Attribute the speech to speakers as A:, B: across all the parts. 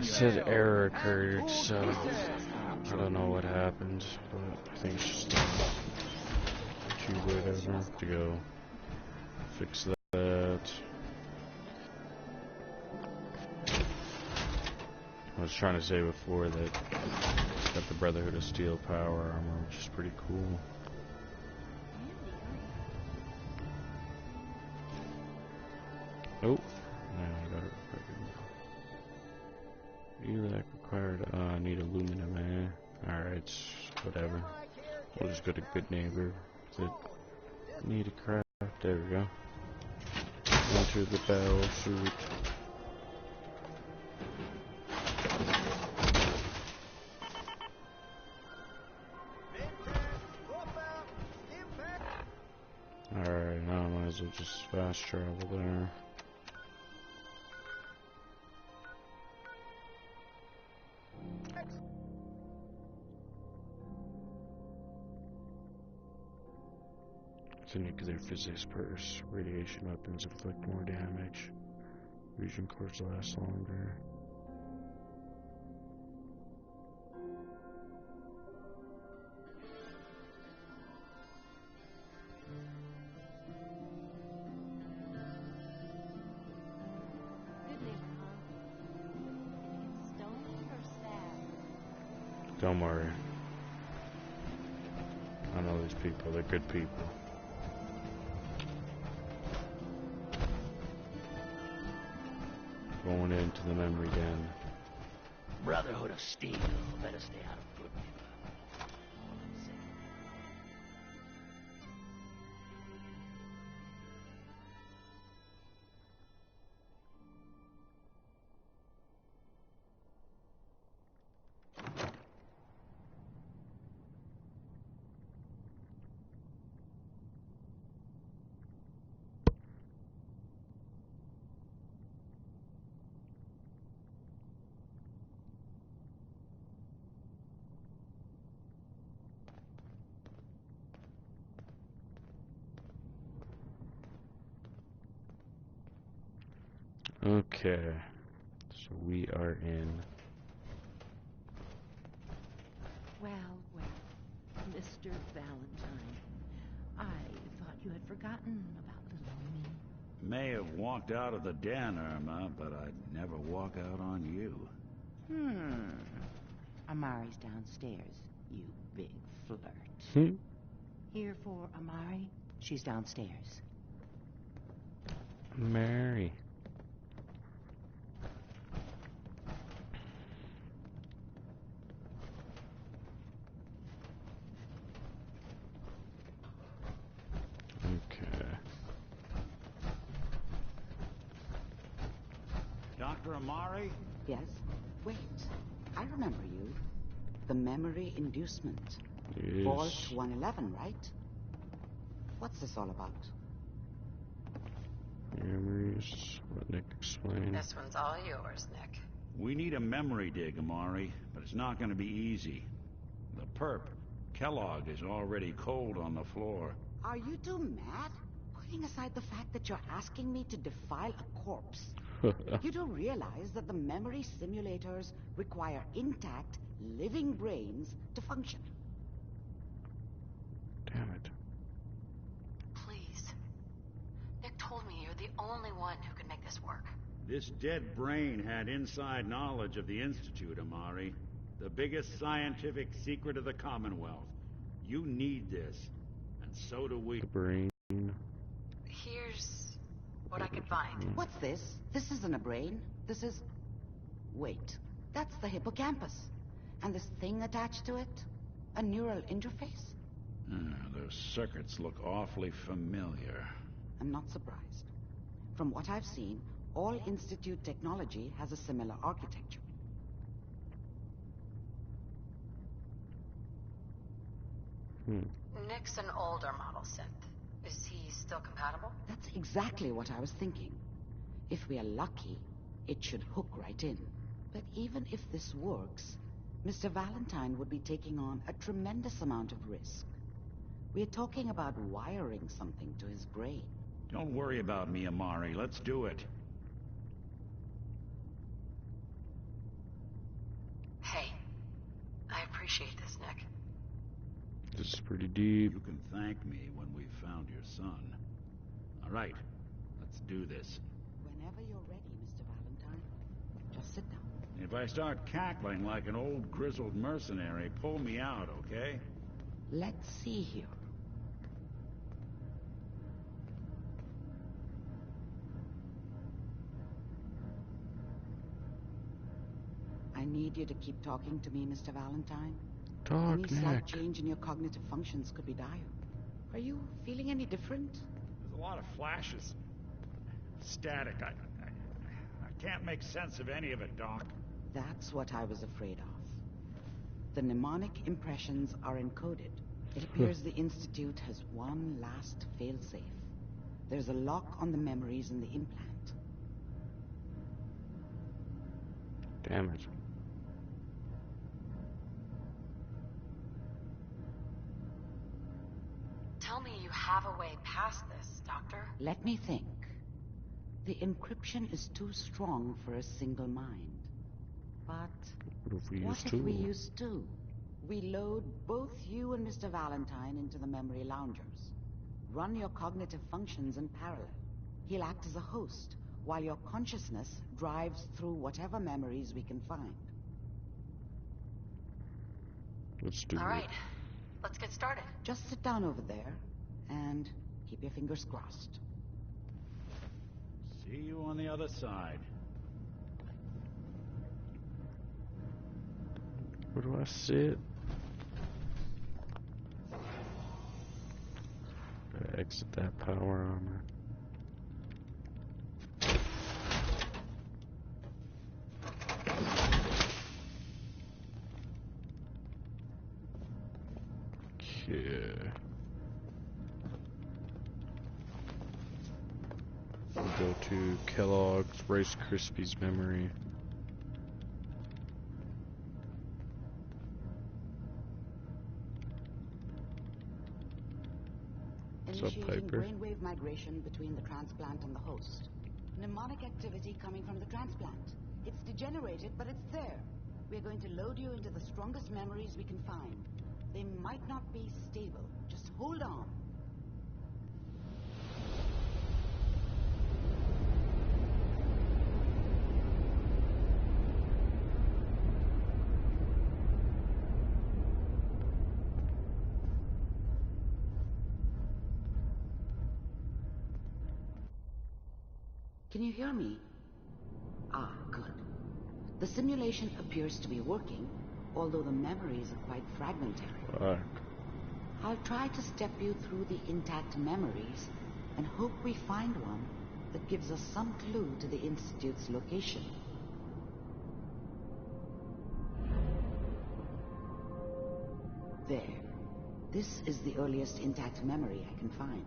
A: It said error occurred, so I don't know what happened, but I think it's just keyboard over to go fix that. I was trying to say before that got the Brotherhood of Steel power armor, which is pretty cool. Oh, now I got it. Elac required. I need aluminum, eh? Alright, whatever. We'll just go to Good Neighbor. Need a craft. There we go. Enter the battle suit. Alright, now I might as well just fast travel there. It's a nuclear physics purse. Radiation weapons inflict more damage. Fusion cores last longer. Don't worry. I know these people. They're good people. Going into the memory den.
B: Brotherhood of Steel. Better stay out of Good Neighbor. All I'm saying.
A: Okay, so we are in.
C: Well, Mr. Valentine, I thought you had forgotten about little me.
D: May have walked out of the den, Irma, but I'd never walk out on you.
C: Amari's downstairs, you big flirt. Here for Amari? She's downstairs.
A: Mary. Okay.
D: Dr. Amari?
E: Yes? Wait, I remember you. The memory inducement.
A: Yes.
E: Vault 111, right? What's this all about?
A: Memories. What Nick explained.
F: This one's all yours, Nick.
D: We need a memory dig, Amari, but it's not going to be easy. The perp, Kellogg, is already cold on the floor.
E: Are you two mad? Putting aside the fact that you're asking me to defile a corpse, you do realize that the memory simulators require intact, living brains to function.
A: Damn it.
F: Please. Nick told me you're the only one who can make this work.
D: This dead brain had inside knowledge of the Institute, Amari. The biggest scientific secret of the Commonwealth. You need this, and so do we.
A: The brain.
F: Here's what I could find.
E: What's this? This isn't a brain. This is... Wait, that's the hippocampus. And this thing attached to it? A neural interface?
D: Those circuits look awfully familiar.
E: I'm not surprised. From what I've seen, all Institute technology has a similar architecture.
F: Nick's an older model synth. Is he still compatible?
E: That's exactly what I was thinking. If we are lucky, it should hook right in. But even if this works, Mr. Valentine would be taking on a tremendous amount of risk. We're talking about wiring something to his brain.
D: Don't worry about me, Amari. Let's do it.
F: appreciate this, Nick.
A: This is pretty deep.
D: You can thank me when we've found your son. All right, let's do this.
E: Whenever you're ready, Mr. Valentine. Just sit down.
D: If I start cackling like an old grizzled mercenary, pull me out, okay?
E: Let's see here. I need you to keep talking to me, Mr. Valentine.
A: Talk,
E: Any slight
A: Nick.
E: change in your cognitive functions could be dire. Are you feeling any different?
D: There's a lot of flashes. Static. I can't make sense of any of it, Doc.
E: That's what I was afraid of. The mnemonic impressions are encoded. It appears the Institute has one last failsafe. There's a lock on the memories in the implant.
A: Damn it.
F: Tell me you have a way past this, Doctor.
E: Let me think. The encryption is too strong for a single mind. But
A: What if we
E: what
A: use
E: if
A: two?
E: we use two? We load both you and Mr. Valentine into the memory loungers. Run your cognitive functions in parallel. He'll act as a host, while your consciousness drives through whatever memories we can find.
A: Let's do
F: All
A: it.
F: right, let's get started.
E: Just sit down over there, and keep your fingers crossed.
D: See you on the other side.
A: Where do I sit? Gotta exit that power armor. Okay. We'll go to Kellogg's Rice Krispies memory. What's up,
E: Initiating
A: Piper?
E: brainwave migration between the transplant and the host. Mnemonic activity coming from the transplant. It's degenerated, but it's there. We're going to load you into the strongest memories we can find. They might not be stable. Just hold on. Can you hear me? Ah, good. The simulation appears to be working, although the memories are quite fragmentary.
A: Fuck.
E: I'll try to step you through the intact memories and hope we find one that gives us some clue to the Institute's location. There. This is the earliest intact memory I can find.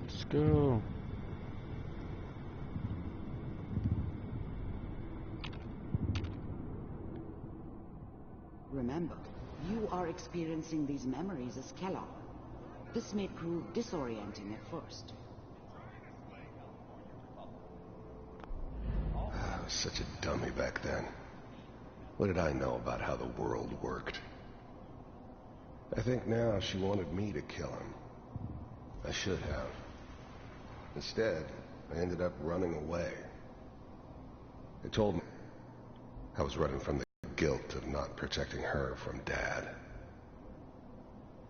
A: Let's go.
E: Remember, you are experiencing these memories as Kellogg. This may prove disorienting at first.
G: I was such a dummy back then. What did I know about how the world worked? I think now she wanted me to kill him. I should have. Instead, I ended up running away. They told me I was running from the guilt of not protecting her from Dad.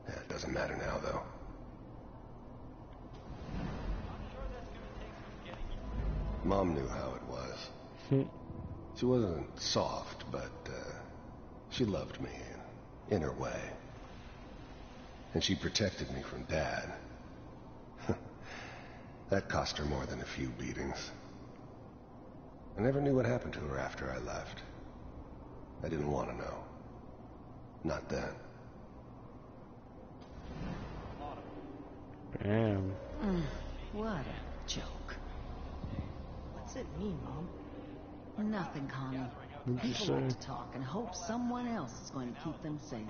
G: Yeah, it doesn't matter now, though. Mom knew how it was. She wasn't soft, but she loved me in her way. And she protected me from Dad. That cost her more than a few beatings. I never knew what happened to her after I left. I didn't want to know. Not then.
A: Damn.
C: What a joke.
H: What's it mean, Mom?
C: Nothing, Connie.
A: What'd you
C: People like
A: say?
C: to talk and hope someone else is going to keep them safe.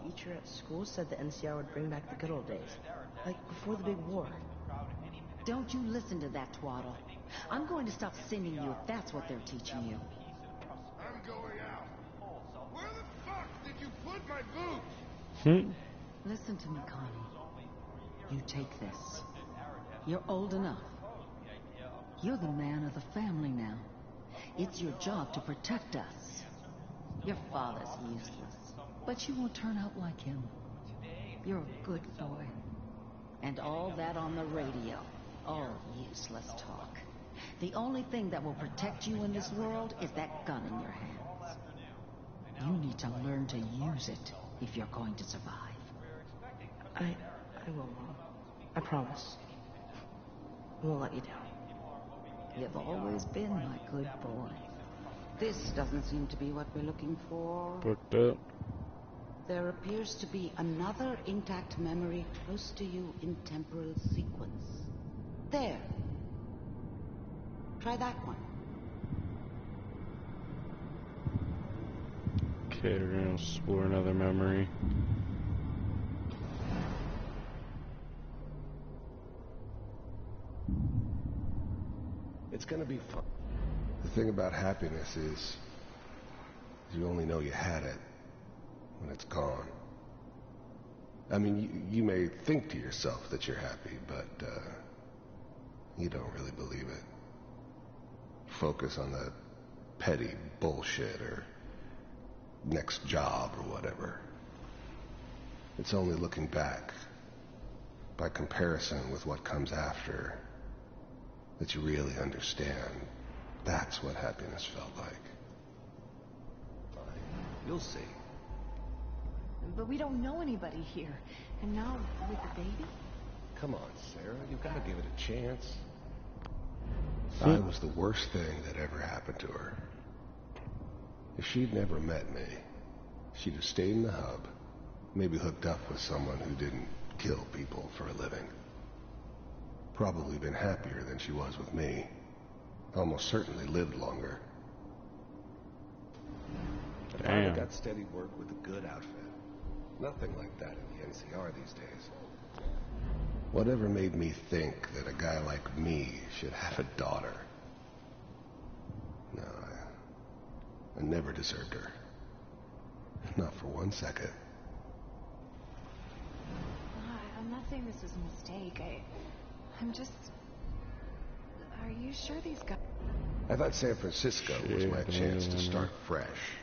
H: Teacher at school said the NCR would bring back the good old days. Like before the big war.
C: Don't you listen to that twaddle. I'm going to stop singing you if that's what they're teaching you.
G: I'm going out. Where the fuck did you put my boots?
C: Listen to me, Connie. You take this. You're old enough. You're the man of the family now. It's your job to protect us. Your father's useless, but you won't turn out like him. You're a good boy. And all that on the radio, all useless talk. The only thing that will protect you in this world is that gun in your hands. You need to learn to use it if you're going to survive.
H: I will, Mom. I promise. I won't let you down.
C: You've always been my good boy.
E: This doesn't seem to be what we're looking for.
A: Fucked up.
E: There appears to be another intact memory close to you in temporal sequence. There. Try that one.
A: Okay, we're gonna explore another memory.
G: It's gonna be fun. The thing about happiness is you only know you had it when it's gone. I mean, you may think to yourself that you're happy, but you don't really believe it. Focus on the petty bullshit or next job or whatever. It's only looking back, by comparison with what comes after, that you really understand. That's what happiness felt like. You'll see.
I: But we don't know anybody here. And now, with the baby?
G: Come on, Sarah, you've got to give it a chance. I was the worst thing that ever happened to her. If she'd never met me, she'd have stayed in the hub, maybe hooked up with someone who didn't kill people for a living. Probably been happier than she was with me. Almost certainly lived longer. I finally got steady work with a good outfit. Nothing like that in the NCR these days. Whatever made me think that a guy like me should have a daughter? No, I never deserved her. Not for 1 second.
I: I'm not saying this was a mistake. I'm just... Are you sure these guys...
G: I thought San Francisco was my chance to start fresh.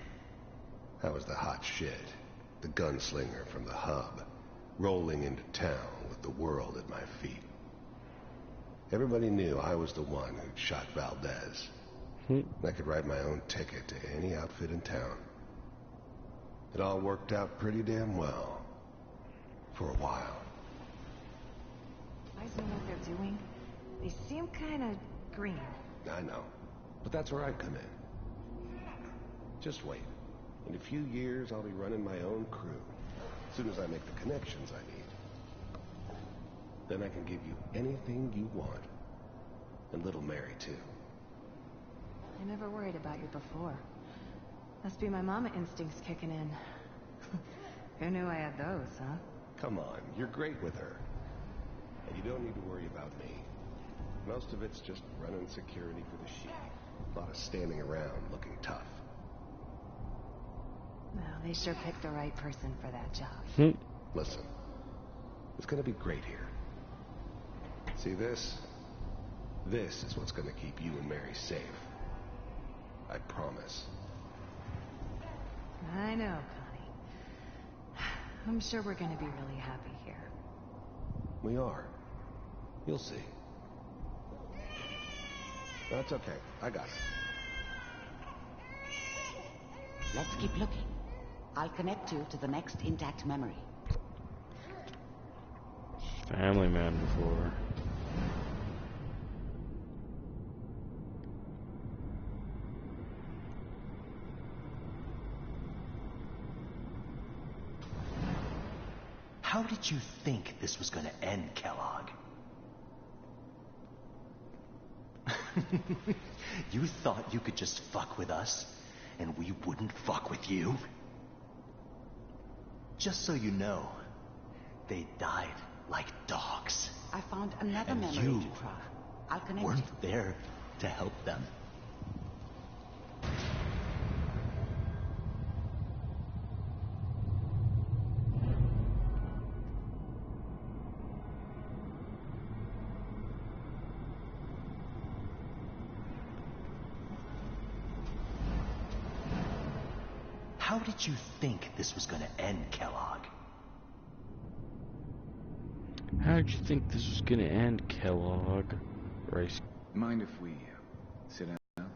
G: I was the hot shit, the gunslinger from the hub, rolling into town with the world at my feet. Everybody knew I was the one who'd shot Valdez. I could write my own ticket to any outfit in town. It all worked out pretty damn well. For a while.
I: Guys know what they're doing? They seem kind of green.
G: I know. But that's where I come in. Just wait. In a few years, I'll be running my own crew. As soon as I make the connections I need. Then I can give you anything you want. And little Mary, too.
I: I never worried about you before. Must be my mama instincts kicking in. Who knew I had those, huh?
G: Come on, you're great with her. And you don't need to worry about me. Most of it's just running security for the sheik. A lot of standing around looking tough.
I: Well, they sure picked the right person for that job.
G: Listen, it's gonna be great here. See this? This is what's gonna keep you and Mary safe. I promise.
I: I know, Connie. I'm sure we're gonna be really happy here.
G: We are. You'll see. That's okay. I got it.
E: Let's keep looking. I'll connect you to the next intact memory.
A: Family man before.
B: How did you think this was gonna end, Kellogg? You thought you could just fuck with us, and we wouldn't fuck with you? Just so you know, they died like dogs.
E: I found want another
B: And
E: memory
B: you
E: to try, I'll connect
B: weren't
E: you.
B: there to help them. How did you think this was going to end, Kellogg?
A: How did you think this was gonna end, Kellogg? Rice.
J: Mind if we sit down?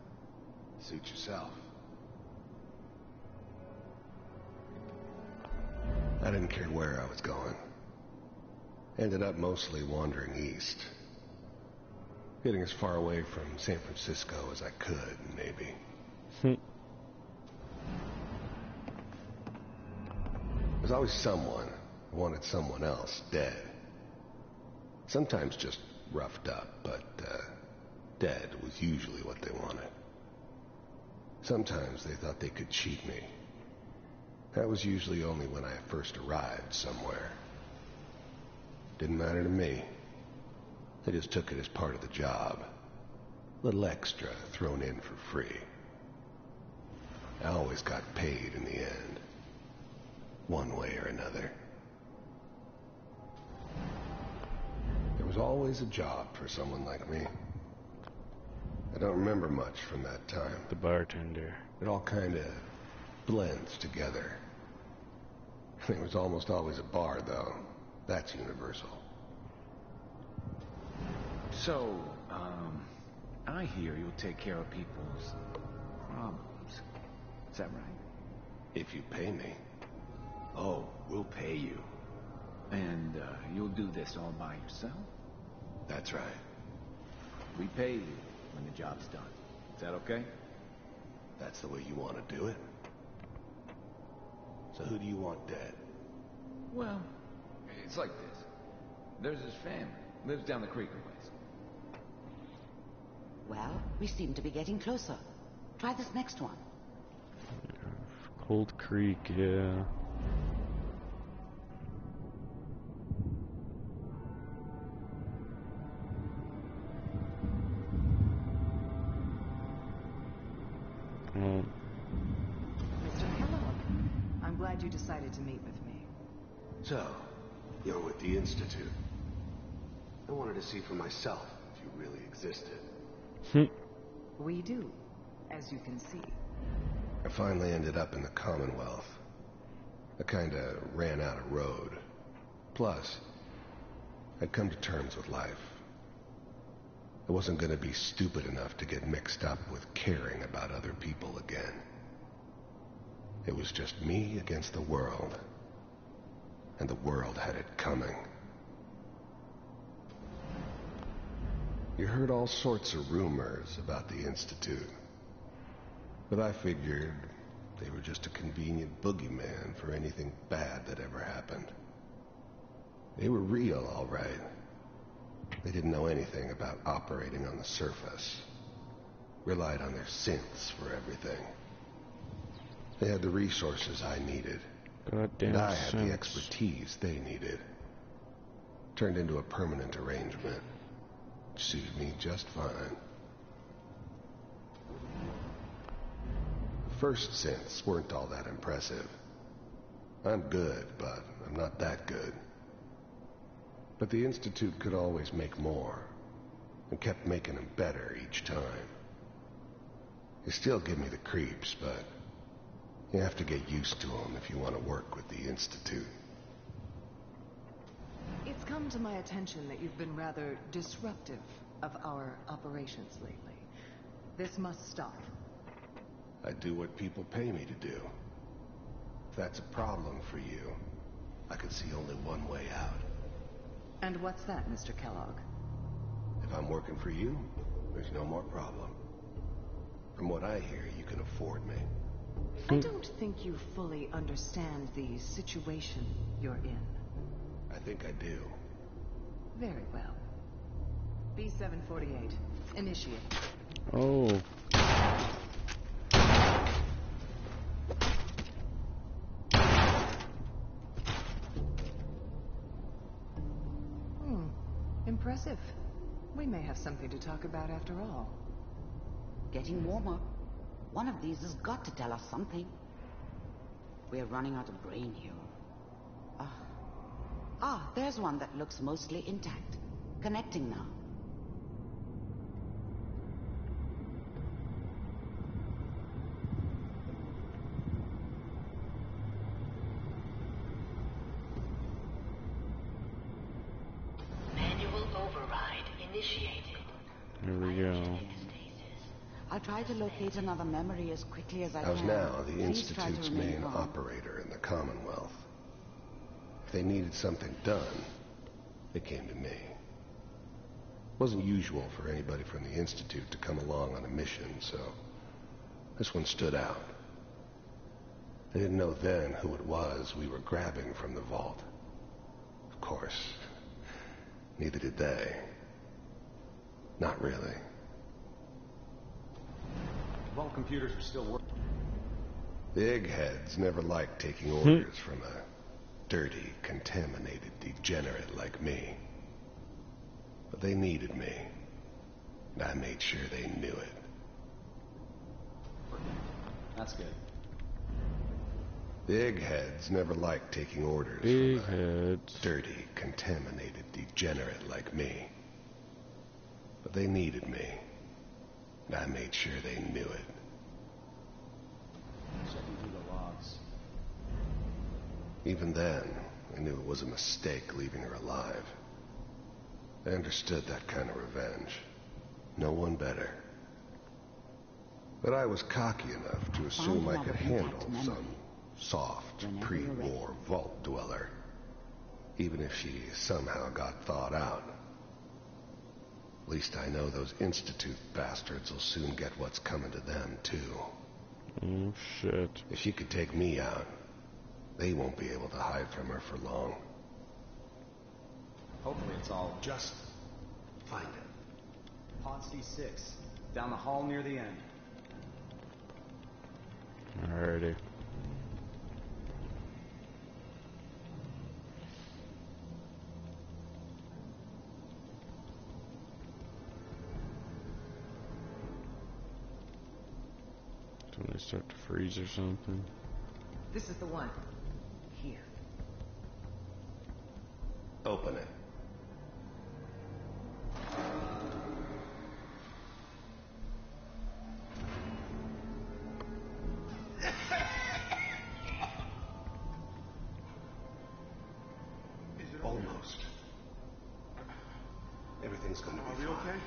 G: Suit yourself. I didn't care where I was going. Ended up mostly wandering east. Getting as far away from San Francisco as I could, maybe. There's always someone who wanted someone else dead. Sometimes just roughed up, but dead was usually what they wanted. Sometimes they thought they could cheat me. That was usually only when I first arrived somewhere. Didn't matter to me. They just took it as part of the job. A little extra thrown in for free. I always got paid in the end. One way or another. There was always a job for someone like me. I don't remember much from that time.
A: The bartender.
G: It all kind of blends together. There was almost always a bar, though. That's universal.
J: So, I hear you'll take care of people's problems. Is that right?
G: If you pay me.
J: Oh, we'll pay you. And, you'll do this all by yourself?
G: That's right.
J: We pay you when the job's done. Is that okay?
G: That's the way you want to do it? So who do you want dead?
J: Well, it's like this. There's his family. Lives down the creek a ways.
E: Well, we seem to be getting closer. Try this next one.
A: Cold Creek, yeah.
C: Mr. Kellogg, I'm glad you decided to meet with me.
G: So, you're with the Institute. I wanted to see for myself if you really existed.
C: We do, as you can see.
G: I finally ended up in the Commonwealth. I kinda ran out of road. Plus, I'd come to terms with life. I wasn't gonna be stupid enough to get mixed up with caring about other people again. It was just me against the world. And the world had it coming. You heard all sorts of rumors about the Institute. But I figured they were just a convenient boogeyman for anything bad that ever happened. They were real, all right. They didn't know anything about operating on the surface. Relied on their synths for everything. They had the resources I needed.
A: Goddamn
G: And I had the
A: sense.
G: expertise they needed. Turned into a permanent arrangement. Which suited me just fine. The first synths weren't all that impressive. I'm good, but I'm not that good. But the Institute could always make more, and kept making them better each time. They still give me the creeps, but you have to get used to them if you want to work with the Institute.
C: It's come to my attention that you've been rather disruptive of our operations lately. This must stop.
G: I do what people pay me to do. If that's a problem for you, I can see only one way out.
C: And what's that, Mr. Kellogg?
G: If I'm working for you, there's no more problem. From what I hear, you can afford me.
C: I don't think you fully understand the situation you're in.
G: I think I do.
C: Very well. B-748, initiate.
A: Oh.
I: Impressive. We may have something to talk about after all.
E: Getting warmer. One of these has got to tell us something. We're running out of brain here. There's one that looks mostly intact. Connecting now.
F: Manual override initiated.
A: Here we go.
E: I'll try to locate another memory as quickly as I can.
G: I was now the
E: Please try to
G: Institute's
E: remain
G: main
E: calm.
G: operator in the Commonwealth. If they needed something done, they came to me. It wasn't usual for anybody from the Institute to come along on a mission, so this one stood out. I didn't know then who it was we were grabbing from the vault. Of course, neither did they. Not really.
J: If all computers are still working.
G: The eggheads never liked taking orders from a dirty, contaminated degenerate like me. But they needed me, and I made sure they knew it.
J: That's good.
G: The eggheads never liked taking orders from a dirty, contaminated degenerate like me. But they needed me, and I made sure they knew it.
J: Checking through the logs.
G: Even then, I knew it was a mistake leaving her alive. I understood that kind of revenge. No one better. But I was cocky enough to assume I could handle some soft, pre-war vault dweller, even if she somehow got thawed out. At least I know those Institute bastards will soon get what's coming to them, too.
A: Oh, shit.
G: If she could take me out, they won't be able to hide from her for long.
J: Hopefully it's all...
G: Just find it.
J: Pod C6, down the hall near the end.
A: Alrighty. So when they start to freeze or something.
I: This is the one. Here.
G: Open it. Almost. Everything's gonna be fine. Okay?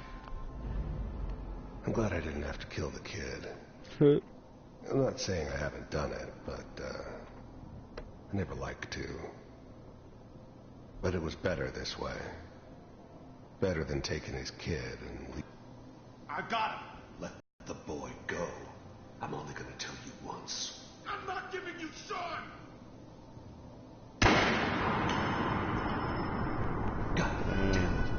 G: I'm glad I didn't have to kill the kid. I'm not saying I haven't done it, but I never like to. But it was better this way. Better than taking his kid and leave.
D: I got him!
G: Let the boy go. I'm only gonna tell you once.
D: I'm not giving you Sean!
G: God damn it.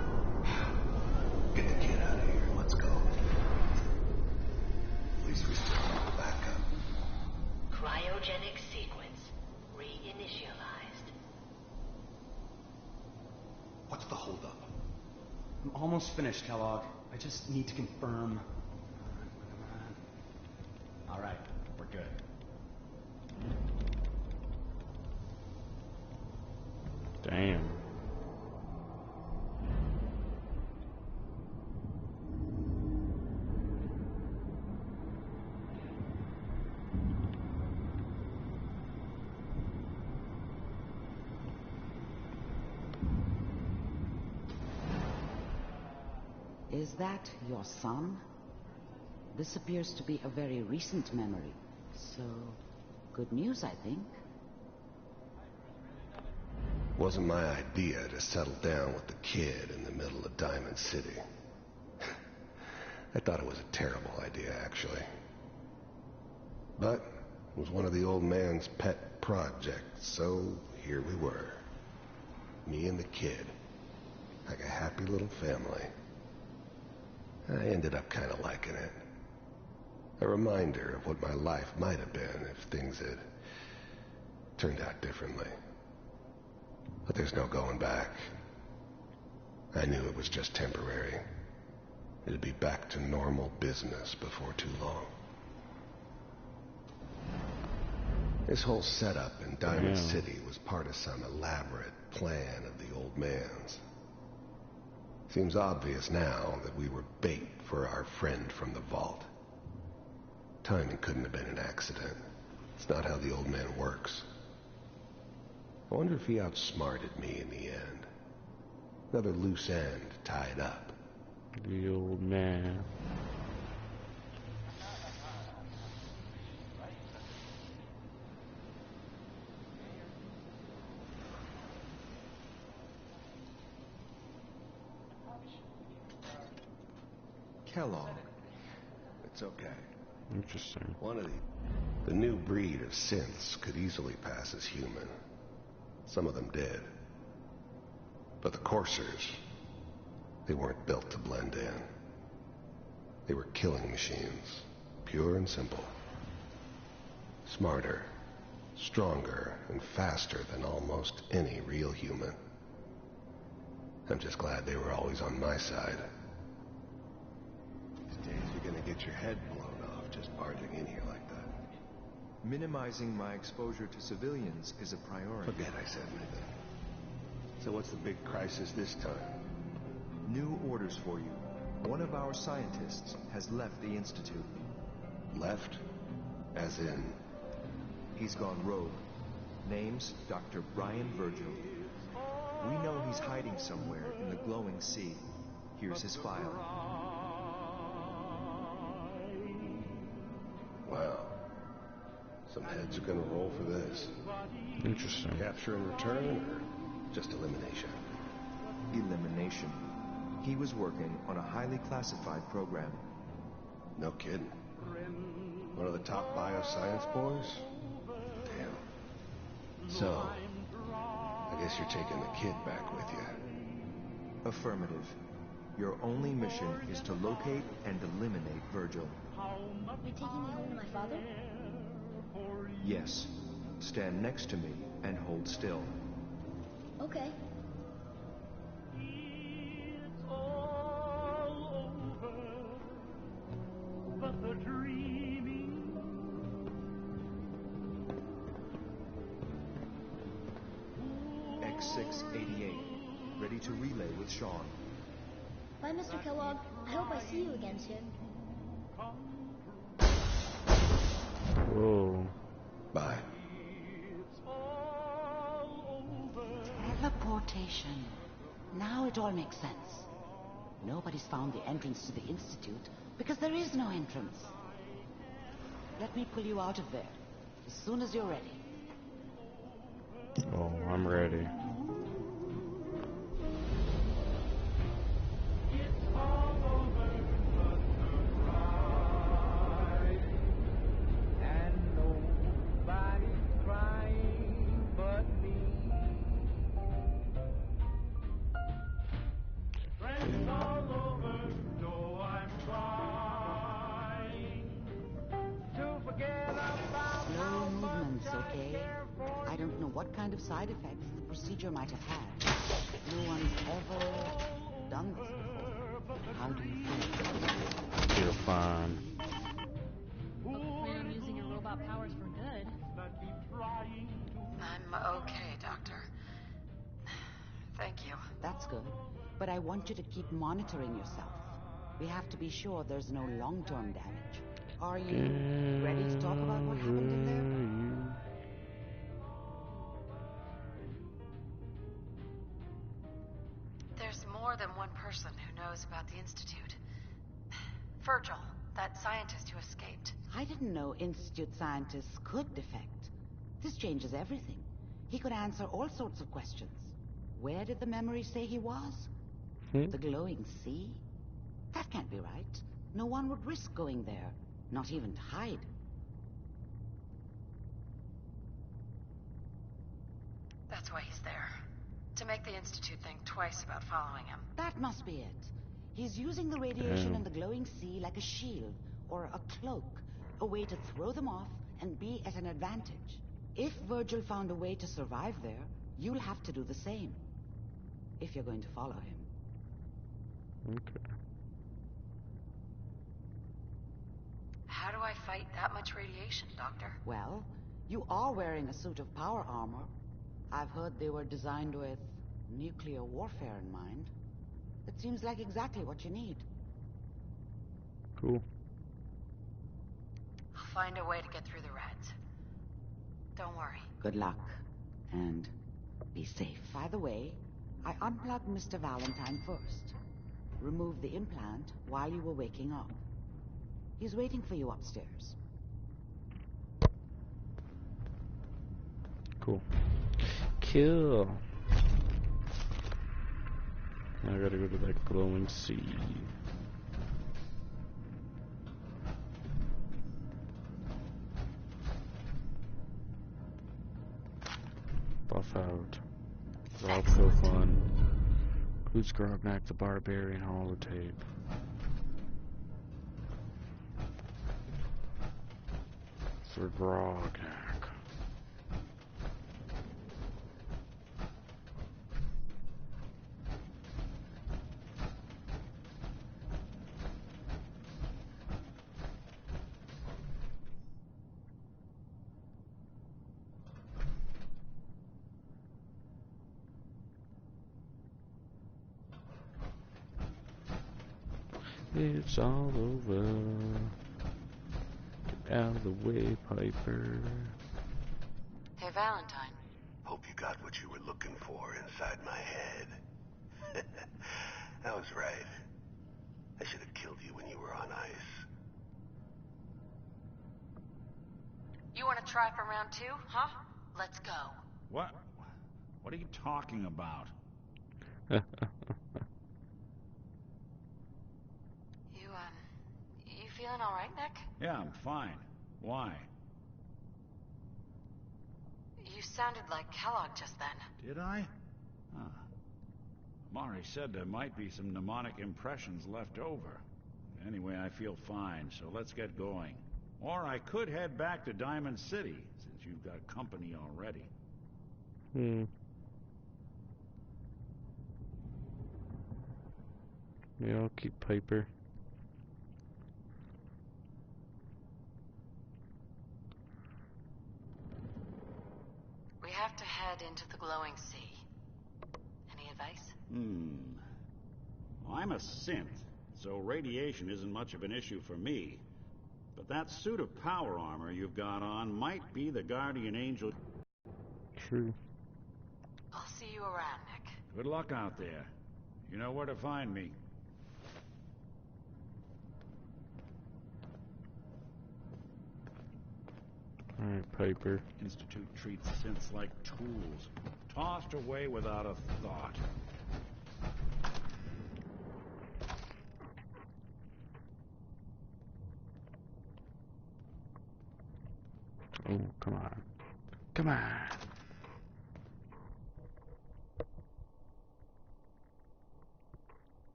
G: Get the kid out of here. Let's go. At least we still have a backup.
F: Cryogenic sequence reinitialized.
G: What's the holdup?
J: I'm almost finished, Kellogg. I just need to confirm. All right, we're good.
A: Damn.
E: Is that your son? This appears to be a very recent memory. So, good news, I think.
G: Wasn't my idea to settle down with the kid in the middle of Diamond City. I thought it was a terrible idea, actually. But it was one of the old man's pet projects, so here we were. Me and the kid. Like a happy little family. I ended up kind of liking it. A reminder of what my life might have been if things had turned out differently. But there's no going back. I knew it was just temporary. It'd be back to normal business before too long. This whole setup in Diamond City was part of some elaborate plan of the old man's. Seems obvious now that we were bait for our friend from the vault. Timing couldn't have been an accident. It's not how the old man works. I wonder if he outsmarted me in the end. Another loose end tied up.
A: The old man.
G: Kellogg. It's okay.
A: Interesting.
G: One of the new breed of synths could easily pass as human. Some of them did. But the coursers, they weren't built to blend in. They were killing machines, pure and simple. Smarter, stronger, and faster than almost any real human. I'm just glad they were always on my side. These days you're gonna get your head blown off just barging in here like that.
K: Minimizing my exposure to civilians is a priority.
G: Forget I said anything. So what's the big crisis this time?
K: New orders for you. One of our scientists has left the Institute.
G: Left? As in?
K: He's gone rogue. Name's Dr. Brian Virgil. We know he's hiding somewhere in the glowing sea. Here's his file.
G: Wow. Some heads are gonna roll for this.
A: Interesting.
G: Capture and return, or just elimination?
K: Elimination. He was working on a highly classified program.
G: No kidding. One of the top bioscience boys? Damn. So, I guess you're taking the kid back with you.
K: Affirmative. Your only mission is to locate and eliminate Virgil.
L: You're taking me home to my father?
K: Yes. Stand next to me and hold still.
L: Okay.
B: It's all over, but the dreaming.
K: X688. Ready to relay with Sean.
L: Bye, Mr. Kellogg. I hope I see you again soon.
A: Whoa.
G: Bye.
E: Teleportation. Now it all makes sense. Nobody's found the entrance to the Institute because there is no entrance. Let me pull you out of there as soon as you're ready.
A: Oh, I'm ready.
E: Slow movements, okay? I don't know what kind of side effects the procedure might have had. No one's ever done this before. How do you feel?
A: Feel fine.
F: Hope you plan on using your robot powers for good. I'm okay, Doctor. Thank you.
E: That's good. But I want you to keep monitoring yourself. We have to be sure there's no long-term damage. Are you ready to talk about what happened in there?
F: There's more than one person who knows about the Institute. Virgil, that scientist who escaped.
E: I didn't know Institute scientists could defect. This changes everything. He could answer all sorts of questions. Where did the memory say he was? The glowing sea? That can't be right. No one would risk going there, not even to hide.
F: That's why he's there. To make the Institute think twice about following him.
E: That must be it. He's using the radiation in the glowing sea like a shield or a cloak, a way to throw them off and be at an advantage. If Virgil found a way to survive there, you'll have to do the same. If you're going to follow him.
A: Okay.
F: How do I fight that much radiation, Doctor?
E: Well, you are wearing a suit of power armor. I've heard they were designed with nuclear warfare in mind. It seems like exactly what you need.
A: Cool.
F: I'll find a way to get through the rats. Don't worry.
E: Good luck. And be safe. By the way, I unplugged Mr. Valentine first. Removed the implant while you were waking up. He's waiting for you upstairs.
A: Cool. Cool. Now I gotta go to that glowing sea. Buff out. Rob so fun. Who's Grognak the Barbarian holotape? For Grognak. It's all over. Get out of the way, Piper.
F: Hey, Valentine.
G: Hope you got what you were looking for inside my head. I was right. I should have killed you when you were on ice.
F: You want to try for round 2, huh? Let's go.
D: What? What are you talking about?
F: You feeling all right, Nick?
D: Yeah, I'm fine. Why?
F: You sounded like Kellogg just then.
D: Did I? Huh. Mari said there might be some mnemonic impressions left over. Anyway, I feel fine, so let's get going. Or I could head back to Diamond City, since you've got company already.
A: Yeah, I'll keep Piper.
F: We have to head into the glowing sea. Any advice?
D: Well, I'm a synth, so radiation isn't much of an issue for me. But that suit of power armor you've got on might be the guardian angel.
A: True.
F: I'll see you around, Nick.
D: Good luck out there. You know where to find me.
A: Alright, Piper.
D: Institute treats synths like tools, tossed away without a thought.
A: Oh, come on. Come on!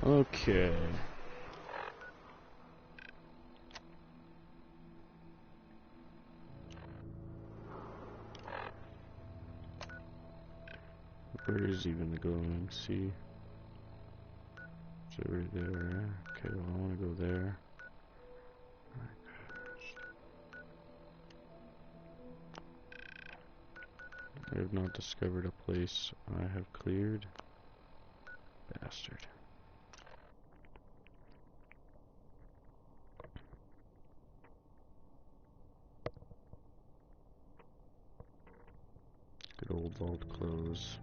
A: Okay. Where is even the glowing sea? Is it right there? Okay, well, I want to go there. I have not discovered a place I have cleared. Bastard. Good old vault close.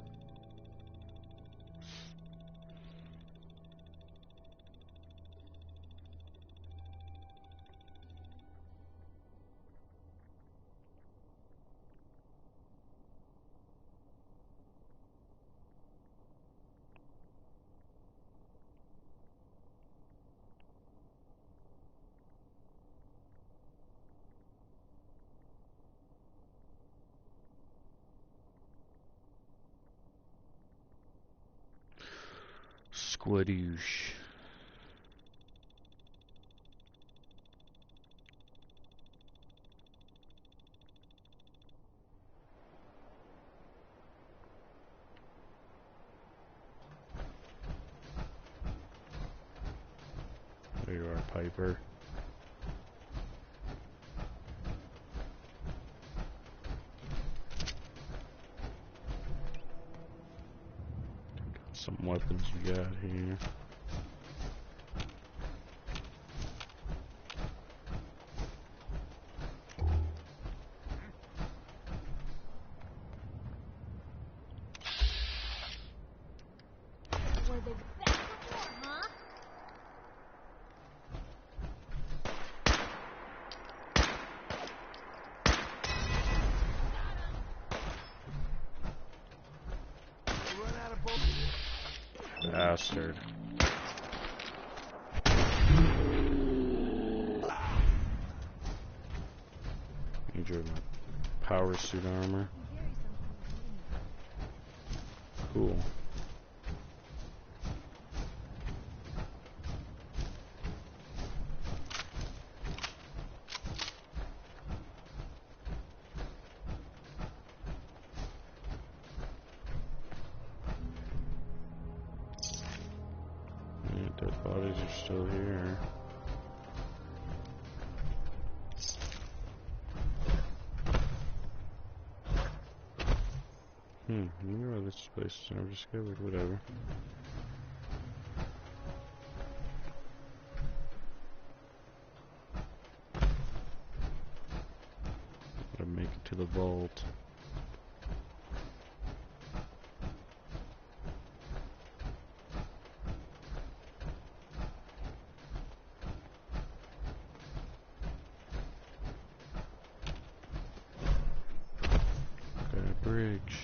A: Squadoosh. There you are, Piper. Some weapons we got here. Bastard. Need your power suit armor. Cool. Dead bodies are still here. Where are this place is never discovered, whatever. Gotta make it to the vault. Bridge.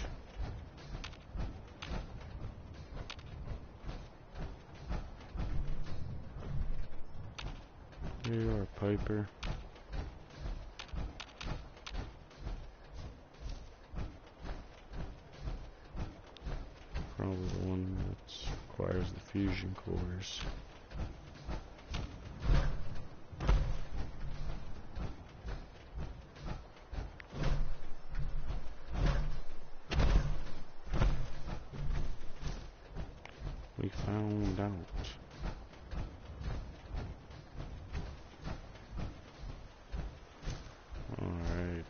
A: Here you are, Piper. Probably the one that requires the fusion cores. We found out. Alright.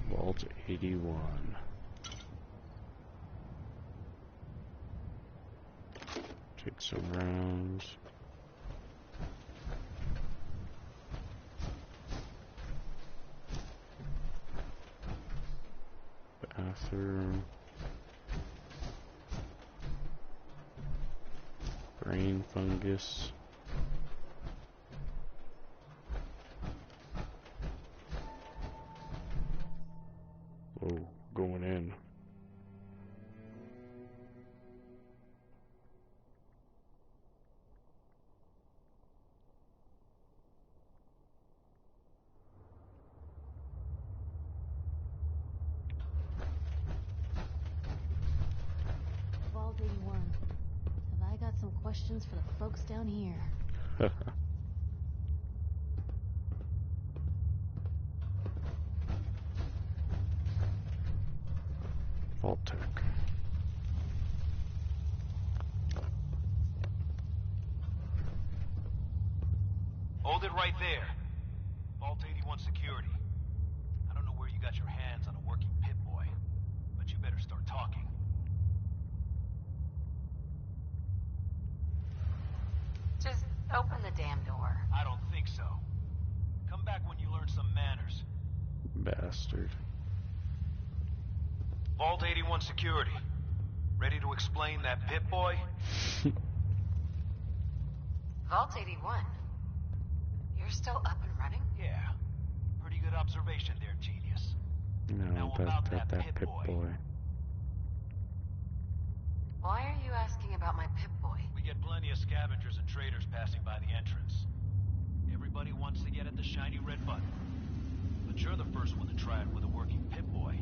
A: Vault 81. Take some rounds. Bathroom. Brain fungus. Oh, going in.
I: Vault 81. Have I got some questions for the folks down here?
A: Vault Tech.
M: Hold it right there. Vault 81 security. I don't know where you got your hands on a working Pip-Boy, but you better start talking.
F: Just open the damn door.
M: I don't think so. Come back when you learn some manners.
A: Bastard.
M: Vault 81 security. Ready to explain that Pip-Boy?
F: Vault 81? You're still up and running?
M: Yeah. Pretty good observation there, genius.
A: No,
M: Now about that
A: Pip-Boy.
F: Why are you asking about my Pip-Boy?
M: We get plenty of scavengers and traders passing by the entrance. Everybody wants to get at the shiny red button. But you're the first one to try it with a working Pip-Boy.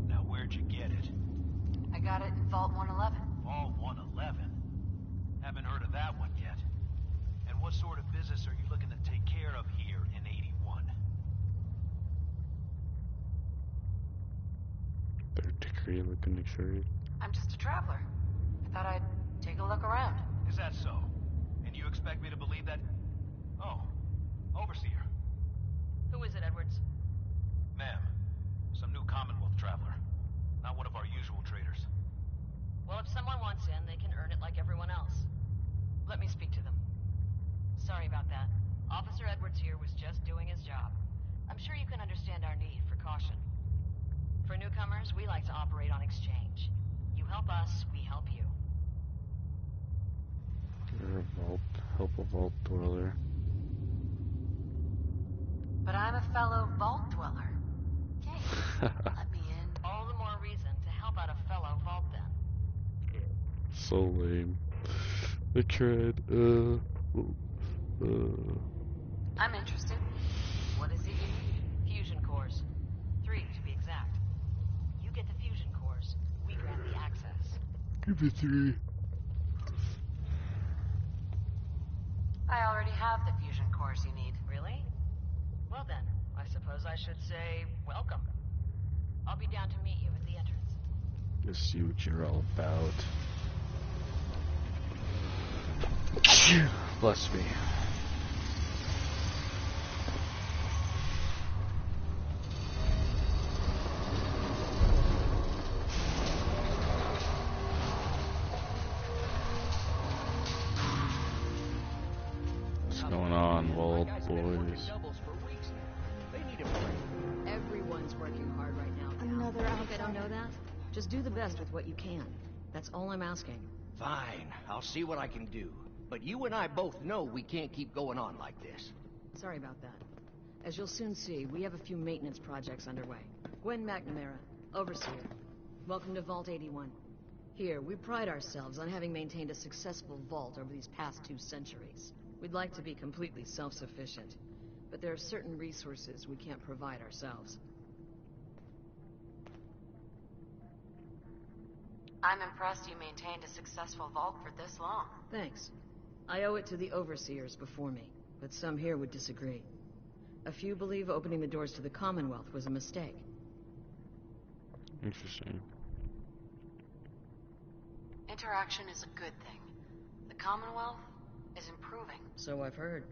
M: Now where'd you get it?
F: I got it in Vault 111.
M: Vault 111? Haven't heard of that one yet. And what sort of business are you looking to take care of here in 81?
A: Better decree looking excited.
F: I'm just a traveler. I thought I'd take a look around.
M: Is that so? And you expect me to believe that? Oh, Overseer.
N: Who is it, Edwards?
M: Ma'am, some new Commonwealth traveler. Not one of our usual traders.
N: Well, if someone wants in, they can earn it like everyone else. Let me speak to them. Sorry about that. Officer Edwards here was just doing his job. I'm sure you can understand our need for caution. For newcomers, we like to operate on exchange. You help us, we help you.
A: You're a vault, help a vault dweller.
F: But I'm a fellow Vault dweller. Okay, let me in.
N: All the more reason to help out a fellow Vault then.
A: So lame. I tried,
F: I'm interested. What is it you need?
N: Fusion cores. 3 to be exact. You get the fusion cores, we grant the access.
A: Give me 3.
F: I already have the fusion cores you need.
N: Really? Well then, I suppose I should say welcome. I'll be down to meet you at the entrance.
A: Let's see what you're all about. Bless me. What's going on, Vault boys?
N: Everyone's working hard right now.
L: Another
N: I don't know that. Just do the best with what you can. That's all I'm asking.
B: Fine, I'll see what I can do. But you and I both know we can't keep going on like this.
N: Sorry about that. As you'll soon see, we have a few maintenance projects underway. Gwen McNamara, Overseer. Welcome to Vault 81. Here, we pride ourselves on having maintained a successful vault over these past 2 centuries. We'd like to be completely self-sufficient, but there are certain resources we can't provide ourselves.
F: I'm impressed you maintained a successful vault for this long.
N: Thanks. I owe it to the overseers before me, but some here would disagree. A few believe opening the doors to the Commonwealth was a mistake.
A: Interesting.
F: Interaction is a good thing. The Commonwealth is improving.
N: So I've heard.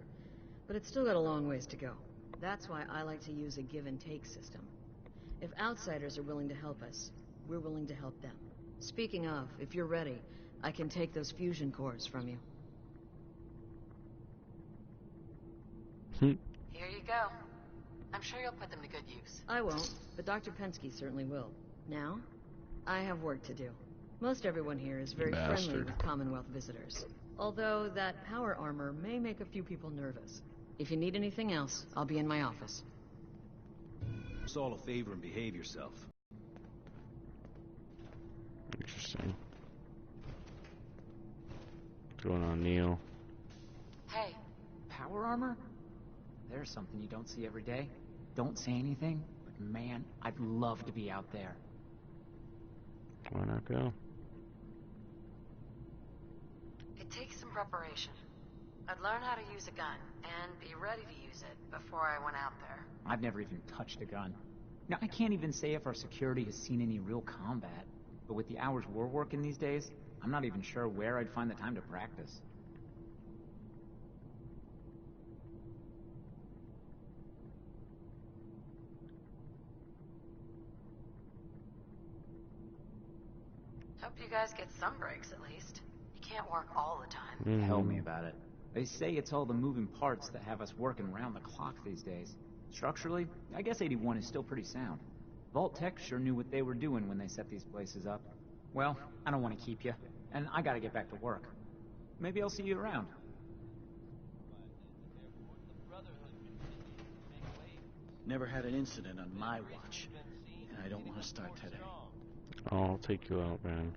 N: But it's still got a long ways to go. That's why I like to use a give-and-take system. If outsiders are willing to help us, we're willing to help them. Speaking of, if you're ready, I can take those fusion cores from you.
F: Here you go. I'm sure you'll put them to good use.
N: I won't, but Dr. Pensky certainly will. Now, I have work to do. Most everyone here is very friendly with Commonwealth visitors. Although that power armor may make a few people nervous. If you need anything else, I'll be in my office.
O: Do us all a favor and behave yourself.
A: Interesting. What's going on, Neil?
F: Hey.
P: Power armor? There's something you don't see every day. Don't say anything, but man, I'd love to be out there.
A: Why not go?
F: It takes some preparation. I'd learn how to use a gun, and be ready to use it before I went out there.
P: I've never even touched a gun. Now, I can't even say if our security has seen any real combat, but with the hours we're working these days, I'm not even sure where I'd find the time to practice.
F: Hope you guys get some breaks at least. You can't work all the time.
P: Tell me about it. They say it's all the moving parts that have us working round the clock these days. Structurally, I guess 81 is still pretty sound. Vault Tech sure knew what they were doing when they set these places up. Well, I don't want to keep you, and I gotta get back to work. Maybe I'll see you around.
B: Never had an incident on my watch, and I don't want to start today.
A: Oh, I'll take you out, man.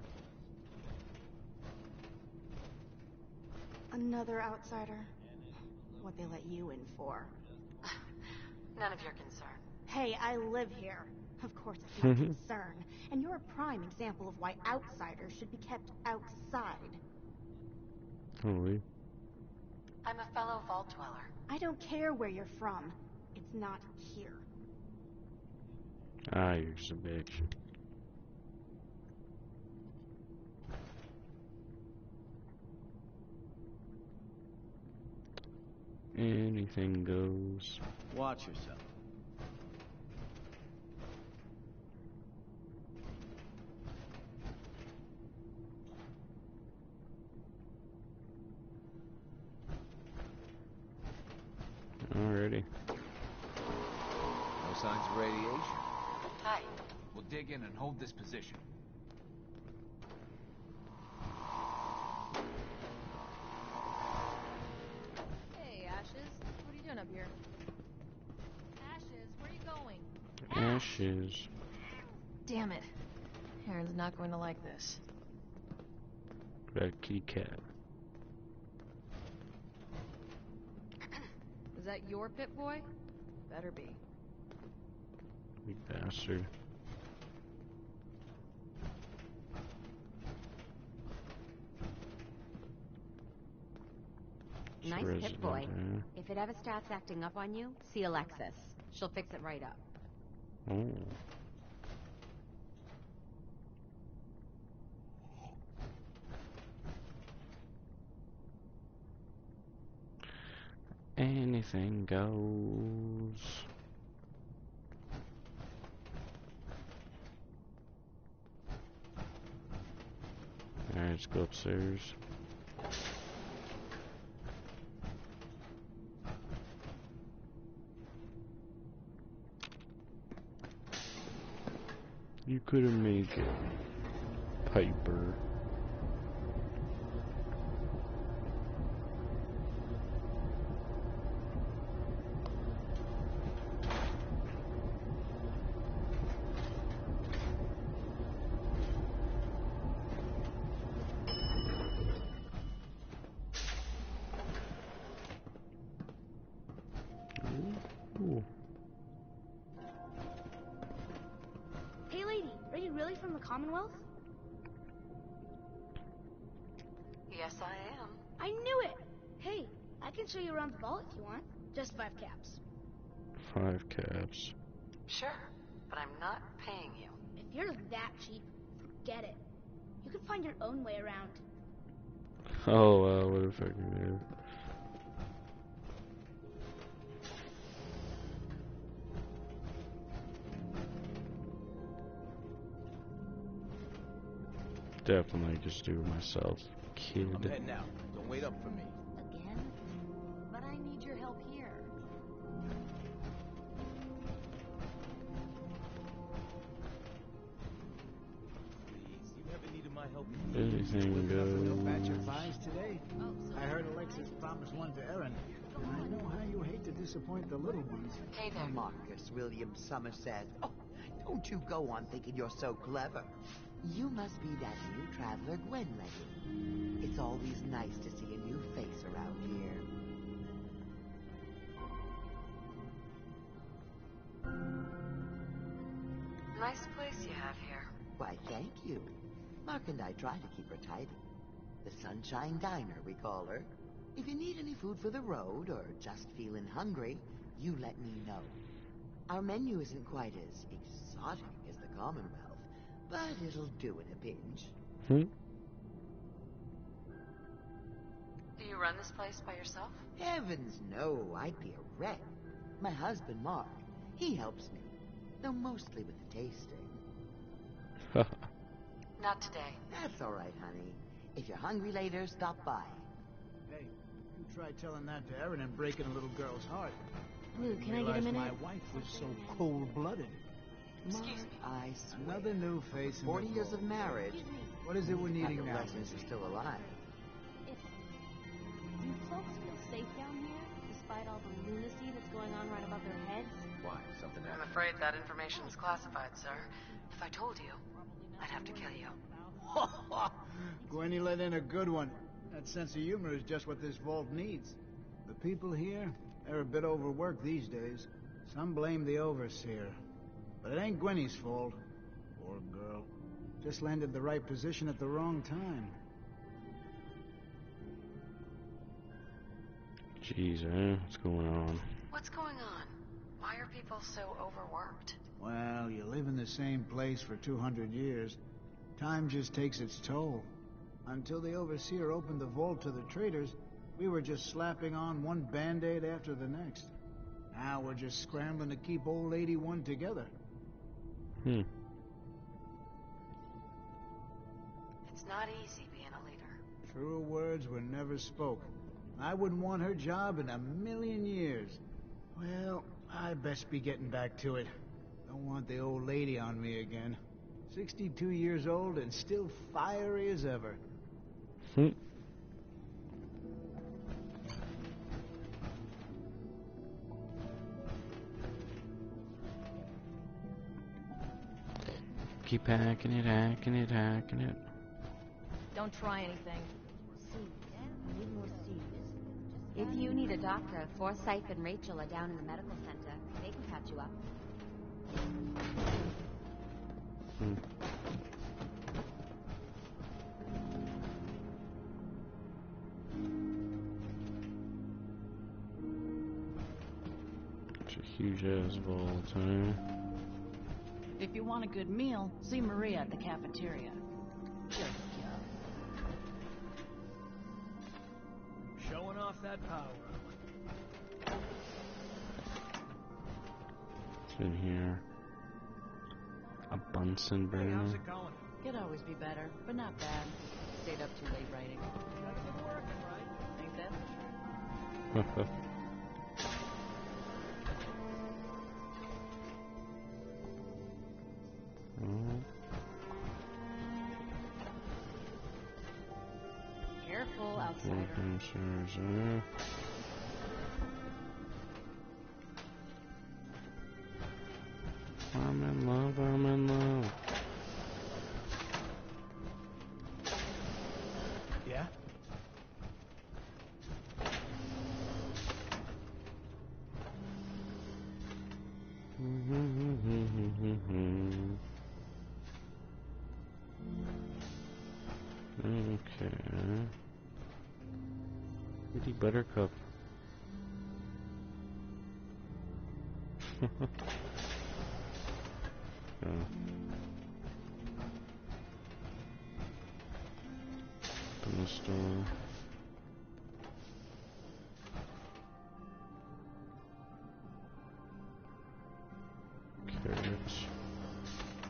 L: Another outsider. What they let you in for.
F: None of your concern.
L: Hey, I live here. Of course it's my concern, and you're a prime example of why outsiders should be kept outside.
A: Holy.
F: I'm a fellow vault dweller.
L: I don't care where you're from. It's not here.
A: Ah, you're just a bitch. Anything goes.
O: Watch yourself.
A: Alrighty.
J: No signs of radiation.
F: Hi.
J: We'll dig in and hold this position.
N: Hey, Ashes. What are you doing up here? Ashes, where are you going?
A: Ashes.
N: Damn it. Aaron's not going to like this.
A: Got a kitty cat.
N: Is that your pit boy? Better be.
A: You bastard.
Q: Nice pit boy. If it ever starts acting up on you, see Alexis. She'll fix it right up.
A: Oh. Anything goes. Alright, let's go upstairs. You couldn't make it, Piper. Ooh.
L: Hey lady, are you really from the Commonwealth?
F: Yes, I am.
L: I knew it! Hey, I can show you around the vault if you want. Just 5 caps.
A: 5 caps.
F: Sure, but I'm not paying you.
L: If you're that cheap, forget it. You can find your own way around.
A: Oh, what a fucking man. Definitely just do it myself, kid.
O: I'm heading out. Don't wait up for me.
Q: Again? But I need your help here.
O: Please, you never needed my help.
A: Anything goes.
R: Batch of buys today. I heard Alexis promised one to Erin. And I know how you hate to disappoint the little ones.
F: Hey there.
S: Marcus William Somerset. Oh, don't you go on thinking you're so clever. You must be that new traveler, Gwenlady. It's always nice to see a new face around here.
F: Nice place you have here.
S: Why, thank you. Mark and I try to keep her tidy. The Sunshine Diner, we call her. If you need any food for the road or just feeling hungry, you let me know. Our menu isn't quite as exotic as the Commonwealth, but it'll do in a pinch.
F: Do you run this place by yourself?
S: Heavens no, I'd be a wreck. My husband, Mark, he helps me, though mostly with the tasting.
F: Not today.
S: That's all right, honey. If you're hungry later, stop by.
R: Hey, you try telling that to Erin and breaking a little girl's heart.
L: Lou, can I get a minute?
R: My wife was so cold-blooded.
S: Excuse me. I swear.
R: Another new face in
S: 40
R: the
S: years
R: fold.
S: of marriage.
R: What is it we're needing now?
S: Lessons are still alive.
L: Do folks feel safe down here, despite all the lunacy that's going on right above their heads?
J: Why? Something
F: I'm
J: happened?
F: afraid that information is classified, sir. If I told you, I'd have to kill you.
R: Gwenny let in a good one. That sense of humor is just what this vault needs. The people here, they're a bit overworked these days. Some blame the overseer. But it ain't Gwenny's fault. Poor girl. Just landed the right position at the wrong time.
A: Jeez, what's going on?
F: What's going on? Why are people so overworked?
R: Well, you live in the same place for 200 years. Time just takes its toll. Until the Overseer opened the vault to the traders, we were just slapping on one band-aid after the next. Now we're just scrambling to keep old 81 together.
F: It's not easy being a leader.
R: Truer words were never spoke. I wouldn't want her job in a million years. Well, I best be getting back to it. Don't want the old lady on me again. 62 years old and still fiery as ever.
A: Keep hacking it, hacking it, hacking it.
N: Don't try anything.
Q: Need more seeds. If you need a doctor, Forsyth and Rachel are down in the medical center. They can patch you up.
A: It's a huge ass vault, huh?
T: If you want a good meal, see Maria at the cafeteria.
B: Showing off that power.
A: What's in here? A Bunsen burner.
B: Hey, how's it going?
T: Could always be better, but not bad. Stayed up too late writing.
B: Gotta get working, right?
T: Ain't that the truth?
N: Careful, outsider.
A: I'm in love, I'm in love.
B: Yeah?
A: Okay. Pretty Buttercup. Oh. Open this door. Carrots.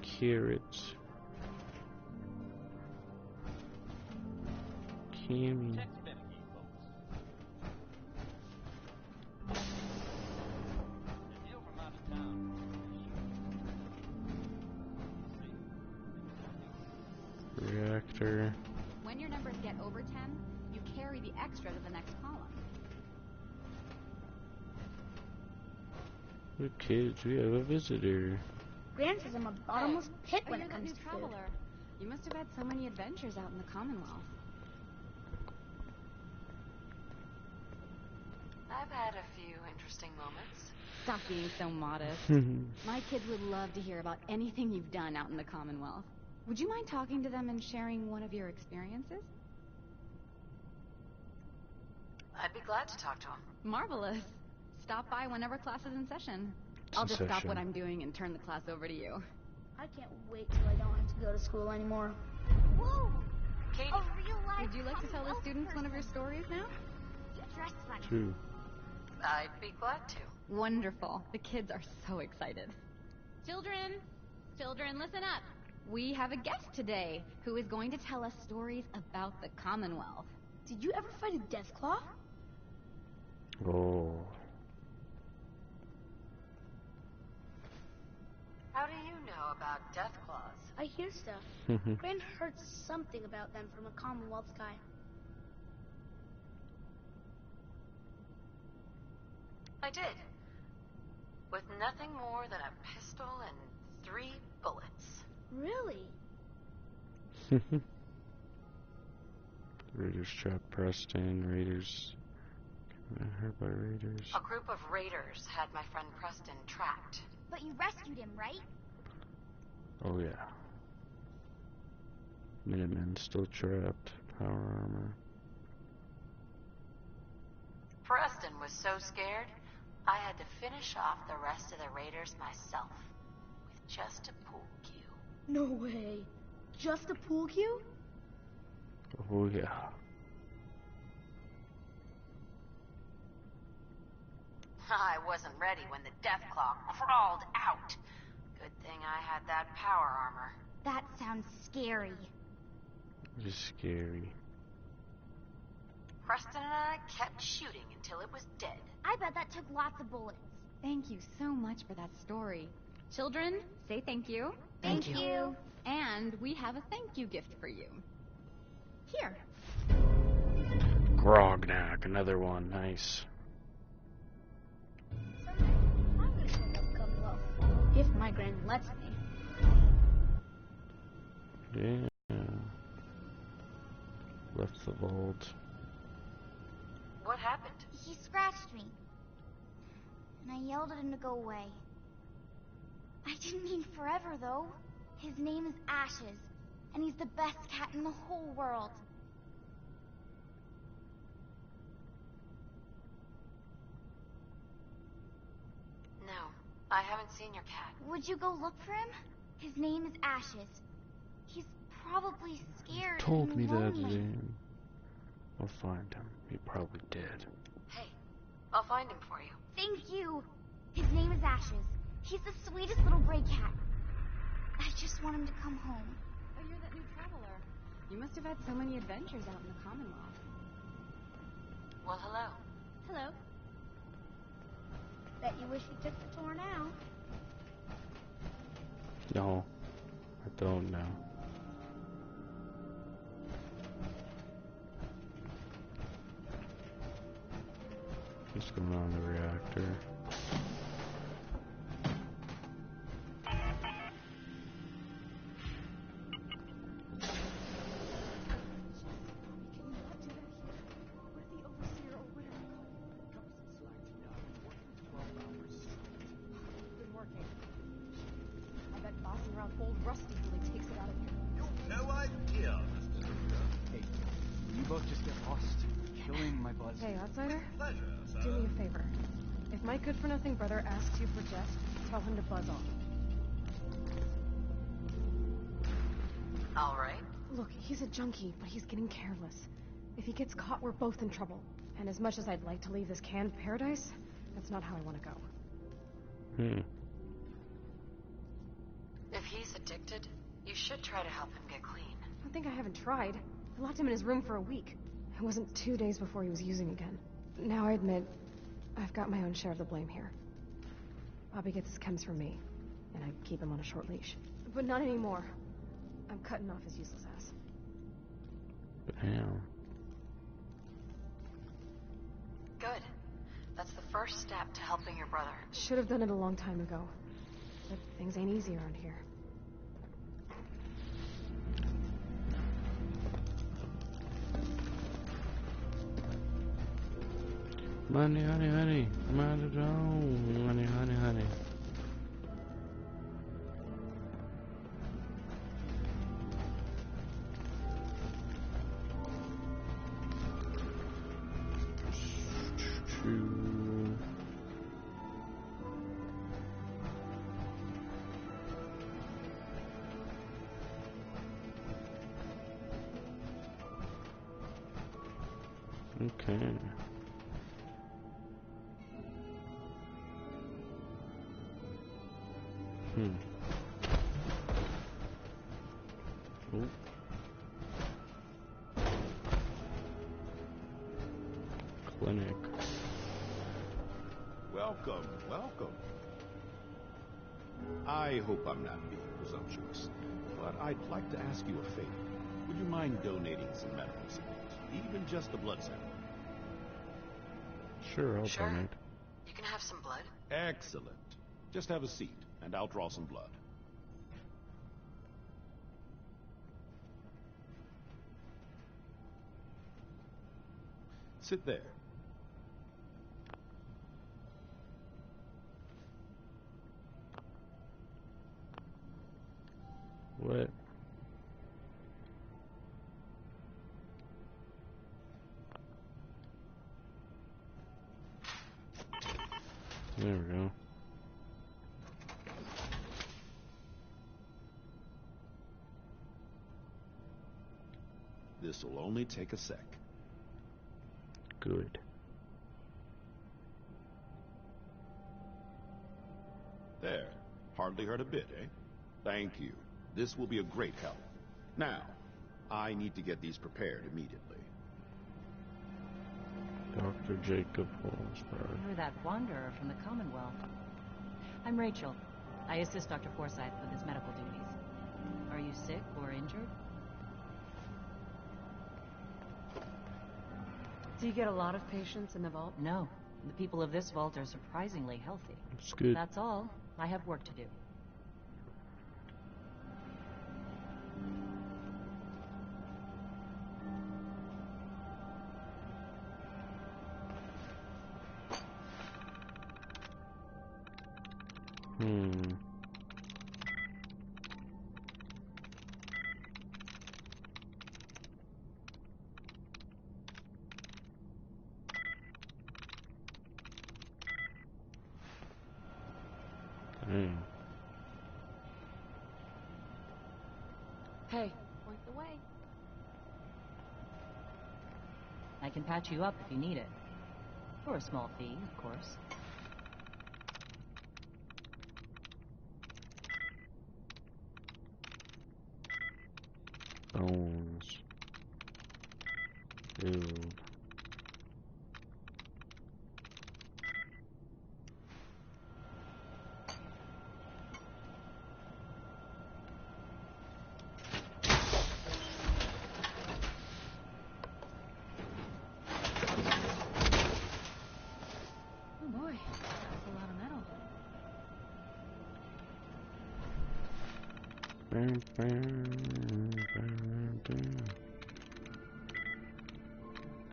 A: Carrots. Cammy. Reactor.
Q: When your numbers get over 10, you carry the extra to the next column.
A: Look, kids, we have a visitor.
L: Gran says I'm a bottomless pit when
Q: you're
L: it
Q: that
L: comes
Q: new
L: to food.
Q: traveler. You must have had so many adventures out in the Commonwealth.
F: I've had a few interesting moments.
Q: Stop being so modest. My kids would love to hear about anything you've done out in the Commonwealth. Would you mind talking to them and sharing one of your experiences?
F: I'd be glad to talk to him.
Q: Marvelous. Stop by whenever class is in session. I'll just stop what I'm doing and turn the class over to you.
L: I can't wait till I don't have to go to school anymore. Whoa!
F: Katie.
L: A real life
Q: Would you like to tell the students one of your stories now?
L: Dressed like
A: True.
F: I'd be glad to.
Q: Wonderful. The kids are so excited. Children, listen up. We have a guest today who is going to tell us stories about the Commonwealth.
L: Did you ever fight a Deathclaw?
A: Oh.
F: How do you know about Deathclaws?
L: I hear stuff. Gran heard something about them from a Commonwealth guy.
F: I did. With nothing more than a pistol and 3 bullets.
L: Really?
A: Raiders trap Preston. Raiders Hurt by raiders.
F: A group of raiders had my friend Preston tracked.
L: But you rescued him, right?
A: Oh yeah. Minutemen still trapped. Power armor.
F: Preston was so scared, I had to finish off the rest of the raiders myself. With just a pool cue.
L: No way. Just a pool cue?
A: Oh yeah.
F: I wasn't ready when the death claw crawled out. Good thing I had that power armor.
L: That sounds scary.
A: Just scary.
F: Preston and I kept shooting until it was dead.
L: I bet that took lots of bullets.
Q: Thank you so much for that story. Children, say thank you.
L: Thank you.
Q: And we have a thank you gift for you. Here.
A: Grognak, another one. Nice.
L: If my grand lets me.
A: Yeah. Left the vault.
F: What happened?
L: He scratched me. And I yelled at him to go away. I didn't mean forever, though. His name is Ashes, and he's the best cat in the whole world.
F: No, I haven't seen your cat.
L: Would you go look for him? His name is Ashes. He's probably scared
A: Told
L: and
A: me that
L: lonely.
A: name. I'll find him. He probably did.
F: Hey, I'll find him for you.
L: Thank you. His name is Ashes. He's the sweetest little gray cat. I just want him to come home.
Q: Oh, you're that new traveler. You must have had so many adventures out in the Commonwealth.
F: Well, hello.
L: Hello. Bet you wish you took the tour now.
A: No, I don't know. What's going on in the reactor?
I: Hey, outsider? Do me a favor. If my good-for-nothing brother asks you for Jezz, tell him to buzz off.
F: All right.
I: Look, he's a junkie, but he's getting careless. If he gets caught, we're both in trouble. And as much as I'd like to leave this canned paradise, that's not how I want to go.
F: If he's addicted, you should try to help him get clean.
I: I think I haven't tried. I locked him in his room for a week. It wasn't 2 days before he was using again. Now I admit, I've got my own share of the blame here. Bobby gets his chems from me, and I keep him on a short leash. But not anymore. I'm cutting off his useless ass.
A: Damn.
F: Good. That's the first step to helping your brother.
I: Should have done it a long time ago. But things ain't easy around here.
A: Money, honey, honey. Money, honey, honey, honey. Okay. Oh. Clinic.
O: Welcome, welcome. I hope I'm not being presumptuous, but I'd like to ask you a favor. Would you mind donating some medical supplies, even just a blood sample?
A: Sure, I'll donate.
F: You can have some blood.
O: Excellent. Just have a seat, and I'll draw some blood. Sit there.
A: What? There we go.
O: This'll only take a sec.
A: Good.
O: There. Hardly hurt a bit, eh? Thank you. This will be a great help. Now, I need to get these prepared immediately.
A: Dr. Jacob Holmesburg.
T: You're that wanderer from the Commonwealth. I'm Rachel. I assist Dr. Forsyth with his medical duties. Are you sick or injured?
N: Do you get a lot of patients in the vault?
T: No. The people of this vault are surprisingly healthy.
A: That's good.
T: That's all. I have work to do. Hey, point the way. I can patch you up if you need it. For a small fee, of course.
A: Bones. Build.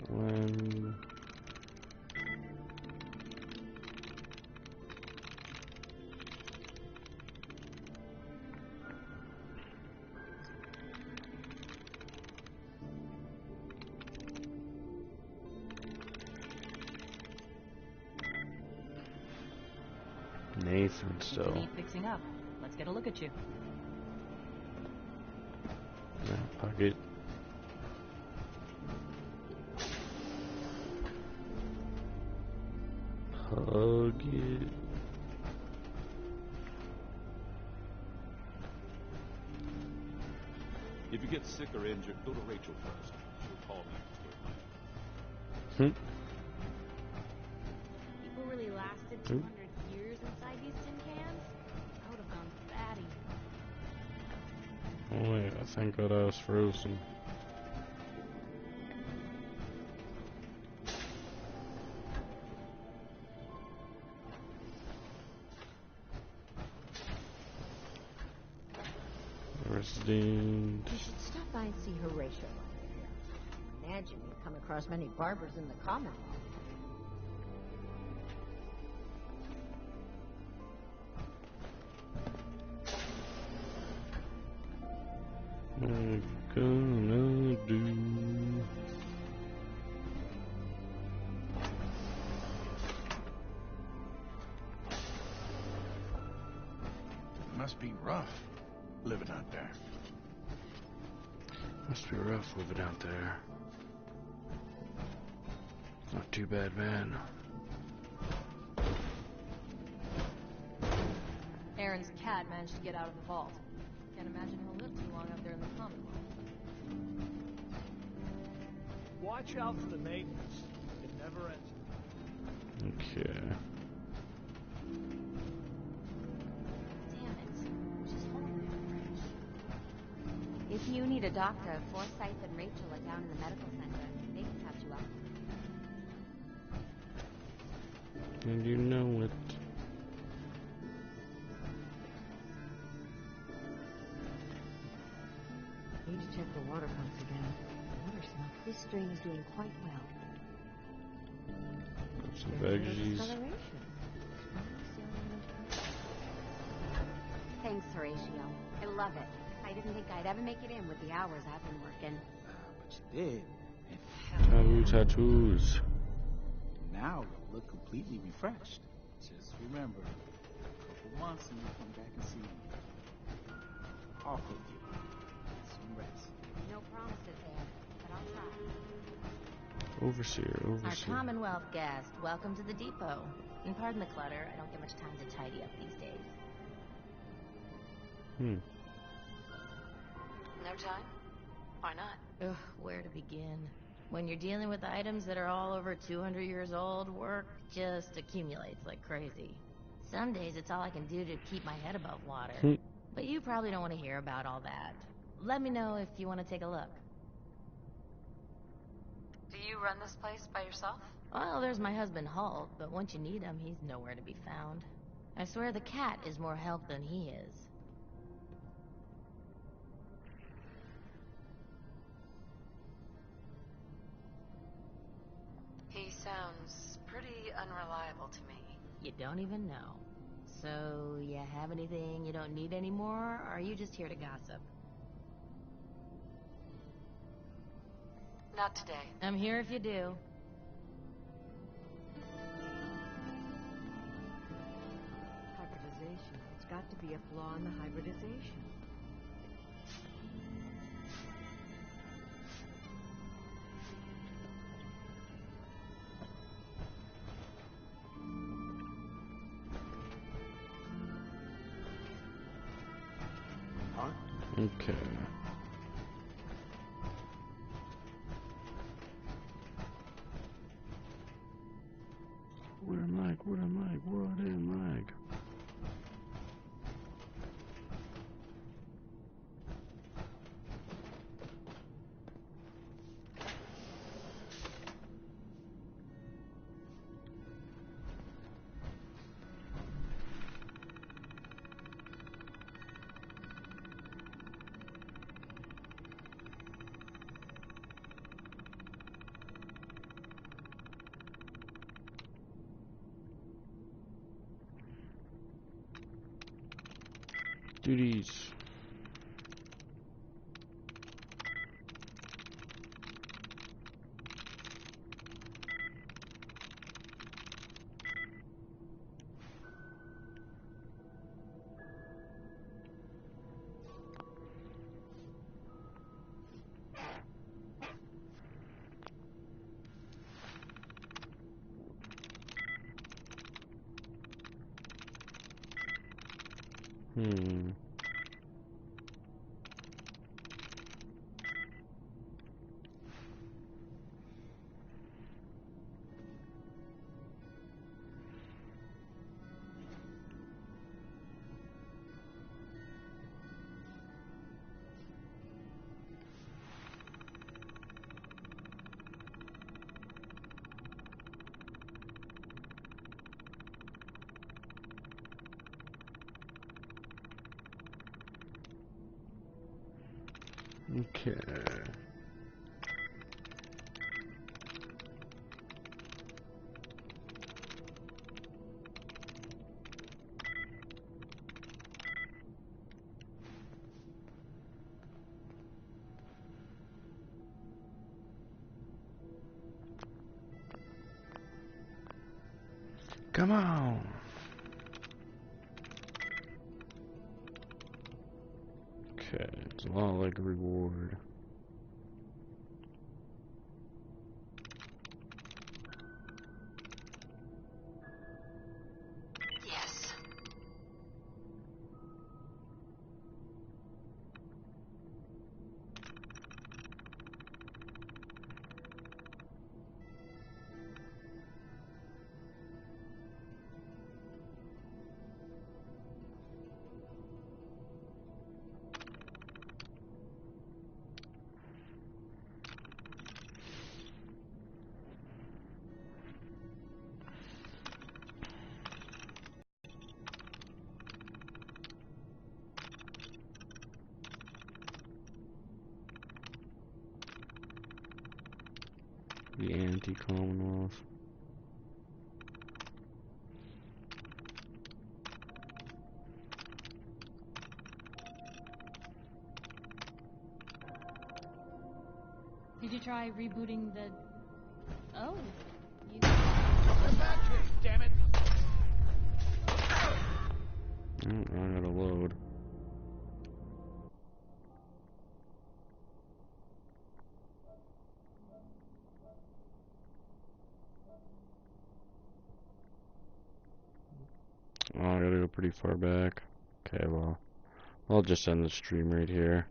A: When Nathan still.
T: Need fixing up. Let's get a look at you.
A: Pocket. Hug it.
O: If you get sick or injured, go to Rachel first. She'll call me.
Q: People really lasted 200 years inside these tin cans? I would have gone fatty.
A: Oh wait, I think that was frozen. Resident.
U: You should stop by and see Horatio while you're here. Imagine you've come across many barbers in the Commonwealth.
A: What you gonna do?
J: Must be rough living out there.
A: Must be rough living out there. Not too bad, man.
N: Aaron's cat managed to get out of the vault. Can't imagine he'll live too long up there in the Commonwealth.
M: Watch out for the maintenance. It never ends.
A: Okay.
F: If you need a doctor, Forsyth and Rachel are down in the medical center. They can catch you up.
A: And you know it.
U: Need to check the water pumps again. Water smoke. This strain is doing quite well.
A: Some veggies.
F: Thanks, Horatio. I love it.
T: I didn't think I'd ever make it in with the hours I've been working.
J: But you did.
A: Tattoos.
J: Now you'll look completely refreshed. Just remember, a couple months and you'll come back and see me. I'll hold you. Get some rest.
T: No promises there, but I'll try.
A: Overseer.
H: Our Commonwealth guest, welcome to the depot. And pardon the clutter, I don't get much time to tidy up these days.
F: No time? Why not?
H: Ugh, where to begin? When you're dealing with items that are all over 200 years old, work just accumulates like crazy. Some days it's all I can do to keep my head above water. But you probably don't want to hear about all that. Let me know if you want to take a look.
F: Do you run this place by yourself?
H: Well, there's my husband Hulk, but once you need him, he's nowhere to be found. I swear the cat is more help than he is.
F: He sounds pretty unreliable to me.
H: You don't even know. So, you have anything you don't need anymore, or are you just here to gossip?
F: Not today.
H: I'm here if you do.
T: Hybridization. It's got to be a flaw in the hybridization.
A: Okay. What am I? What am I? What am I? Duties. Okay. Come on. Okay, it's a lot like a reward.
F: Yes.
A: The anti-Commonwealth.
Q: Did you try rebooting the... Oh. You...
M: Come back here, damn it!
A: I gotta load. Oh, I gotta go pretty far back. Okay, well, I'll just end the stream right here.